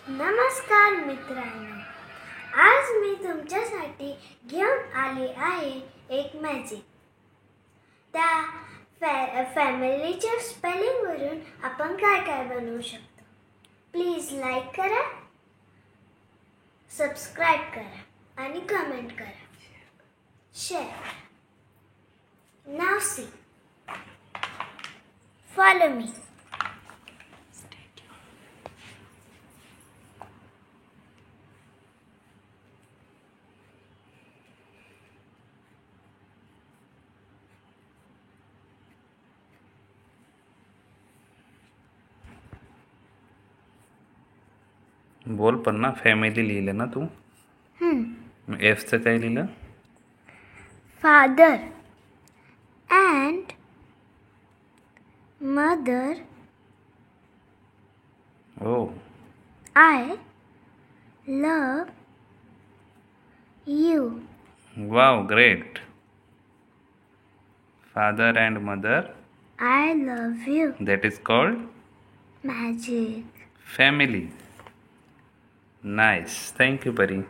नमस्कार मित्रांनो, आज मी तुमच्यासाठी घेऊन आले आहे एक मॅजिक. त्या फॅमिलीच्या स्पेलिंगवरून आपण काय काय बनवू शकतो. प्लीज लाईक करा, सबस्क्राईब करा आणि कमेंट करा. शेअर. नाव सी. Follow me. बोल पण ना. फॅमिली लिहिलं ना तू. एफचं काय लिहिलं? Father and mother. हो. I love you. Wow, great. Father and mother, I love you. That is called Magic. Family. Nice. Thank you परी.